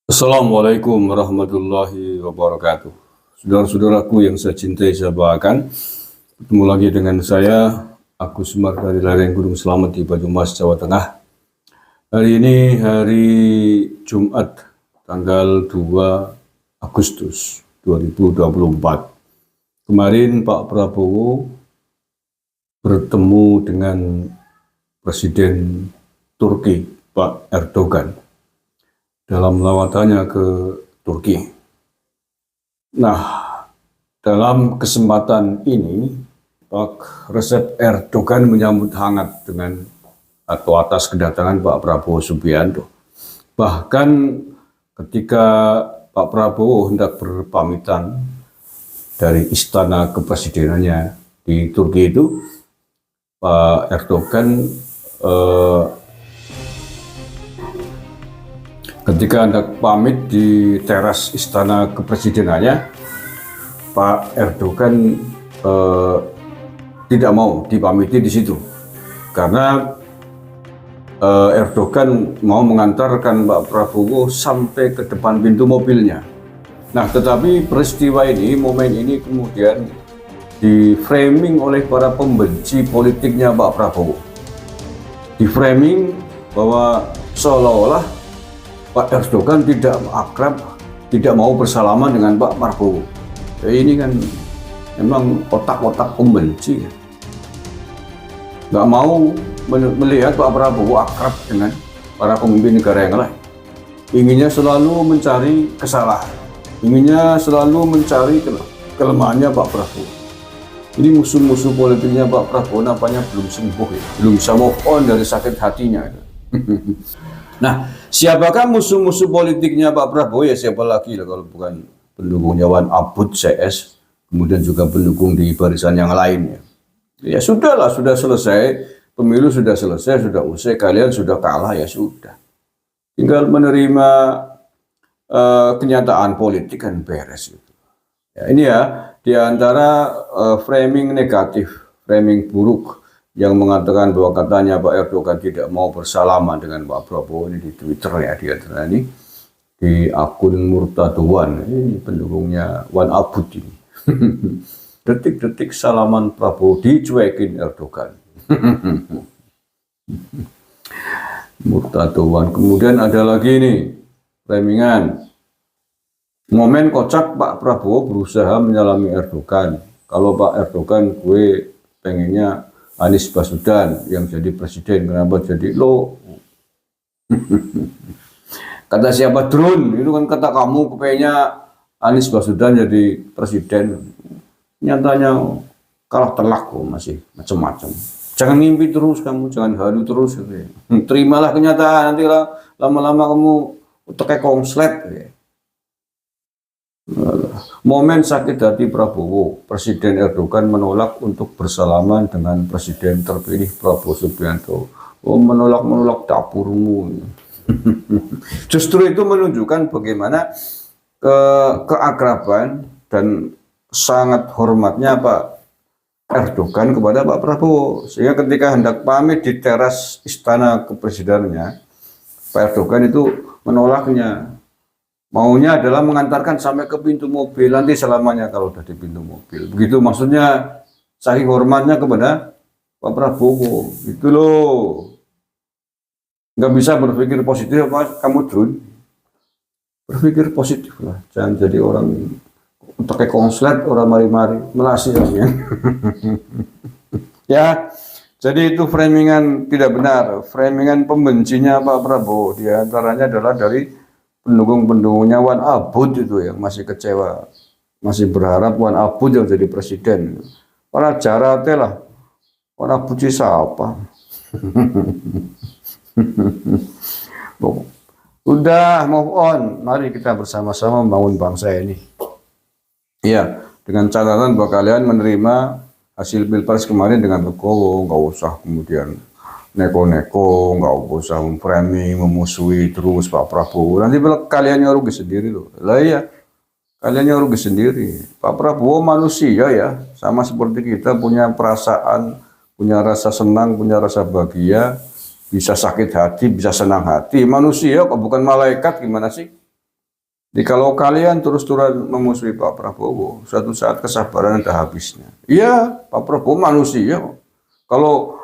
Assalamualaikum warahmatullahi wabarakatuh. Saudara-saudaraku yang saya cintai, saya banggakan, ketemu lagi dengan saya, Agus Semar dari lereng Gunung Selamet di Banyumas, Jawa Tengah. Hari ini hari Jumat, tanggal 2 Agustus 2024. Kemarin Pak Prabowo bertemu dengan Presiden Turki, Pak Erdogan, dalam lawatannya ke Turki. Nah, dalam kesempatan ini, Pak Recep Erdogan menyambut hangat dengan atau atas kedatangan Pak Prabowo Subianto. Bahkan ketika Pak Prabowo hendak berpamitan dari istana kepresidenannya di Turki itu, Pak Erdogan ketika hendak pamit di teras istana kepresidenannya, Pak Erdogan tidak mau dipamiti di situ, karena Erdogan mau mengantarkan Pak Prabowo sampai ke depan pintu mobilnya. Nah, tetapi peristiwa ini, momen ini kemudian di-framing oleh para pembenci politiknya Pak Prabowo. Di-framing bahwa seolah-olah Pak Erdogan tidak akrab, tidak mau bersalaman dengan Pak Prabowo. Ini kan memang otak-otak pembenci. Nggak mau melihat Pak Prabowo akrab dengan para pemimpin negara yang lain. Inginnya selalu mencari kesalahan. Inginnya selalu mencari kelemahannya Pak Prabowo. Ini musuh-musuh politiknya Pak Prabowo nampaknya belum sembuh ya. Belum bisa move on dari sakit hatinya. Nah, siapakah musuh-musuh politiknya Pak Prabowo? Ya siapa lagi lah kalau bukan pendukungnya Wan Abud CS, kemudian juga pendukung di barisan yang lainnya. Ya sudahlah, sudah selesai, pemilu sudah selesai, sudah usai, kalian sudah kalah, ya sudah. Tinggal menerima kenyataan politik kan beres. Ya, ini ya, di antara framing negatif, framing buruk yang mengatakan bahwa katanya Pak Erdogan tidak mau bersalaman dengan Pak Prabowo ini di Twitter ya, ini di akun Murtadowan, ini pendukungnya Wan Abud ini. Detik-detik salaman Prabowo dicuekin Erdogan. Murtadowan. Kemudian ada lagi nih framingan, momen kocak Pak Prabowo berusaha menyalami Erdogan. Kalau Pak Erdogan gue pengennya Anies Baswedan yang jadi presiden, kenapa jadi lo? Kata siapa drone, itu kan kata kamu kepengennya Anies Baswedan jadi presiden. Nyatanya kalah telak kok, masih macam-macam. Jangan mimpi terus kamu, jangan halu terus. Gitu. Terimalah kenyataan, nanti lama-lama kamu utek konslet. Gitu. Momen sakit hati Prabowo, Presiden Erdogan menolak untuk bersalaman dengan Presiden terpilih Prabowo Subianto. Oh, menolak dapurmu. Justru itu menunjukkan bagaimana keakraban dan sangat hormatnya Pak Erdogan kepada Pak Prabowo. Sehingga ketika hendak pamit di teras istana kepresidenannya, Pak Erdogan itu menolaknya. Maunya adalah mengantarkan sampai ke pintu mobil, nanti selamanya kalau udah di pintu mobil. Begitu maksudnya, saking hormatnya kepada Pak Prabowo. Itu loh. Nggak bisa berpikir positif apa kamu Drun. Berpikir positif lah. Jangan jadi orang pakai konslet, orang mari-mari. Melasi ya. Ya, jadi itu framingan tidak benar. Framingan pembencinya Pak Prabowo. Di antaranya adalah dari pendukung-pendukungnya Wan Abud itu yang masih kecewa, masih berharap Wan Abud yang jadi presiden. Para jarate lah, Wan Abud siapa? Udah move on, mari kita bersama-sama membangun bangsa ini. Iya, dengan catatan bahwa kalian menerima hasil pilpres kemarin dengan legowo, nggak usah kemudian neko-neko, nggak usah memframing, memusuhi terus Pak Prabowo. Nanti kalian yang rugi sendiri loh. Lah iya, kalian yang rugi sendiri. Pak Prabowo manusia ya, sama seperti kita punya perasaan, punya rasa senang, punya rasa bahagia, bisa sakit hati, bisa senang hati. Manusia kok bukan malaikat, gimana sih? Jadi kalau kalian terus-terusan memusuhi Pak Prabowo, suatu saat kesabaran ada habisnya. Iya, Pak Prabowo manusia. Kalau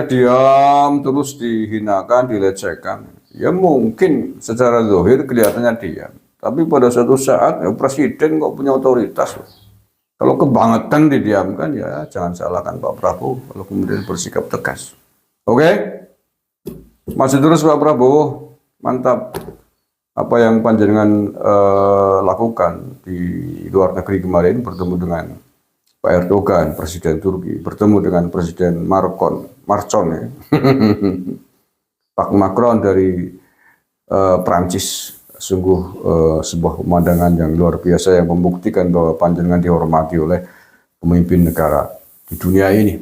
diam terus dihinakan, dilecehkan, ya mungkin secara zahir kelihatannya diam. Tapi pada suatu saat ya, presiden kok punya otoritas. Kalau kebangetan didiamkan, ya jangan salahkan Pak Prabowo kalau kemudian bersikap tegas. Oke? Masih terus Pak Prabowo, mantap. Apa yang panjenengan lakukan di luar negeri kemarin, bertemu dengan Pak Erdogan, Presiden Turki, bertemu dengan Presiden Marcon ya. Pak Macron dari Prancis, sungguh sebuah pemandangan yang luar biasa yang membuktikan bahwa panjenengan dihormati oleh pemimpin negara di dunia ini,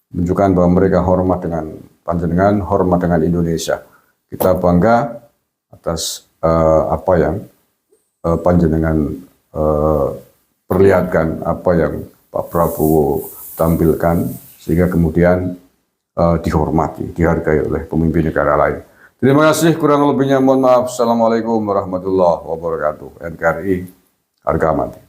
menunjukkan bahwa mereka hormat dengan panjenengan, hormat dengan Indonesia. Kita bangga atas apa yang panjenengan perlihatkan, apa yang Pak Prabowo tampilkan, sehingga kemudian dihormati, dihargai oleh pemimpin negara lain. Terima kasih, kurang lebihnya mohon maaf. Assalamualaikum warahmatullahi wabarakatuh. NKRI harga mati.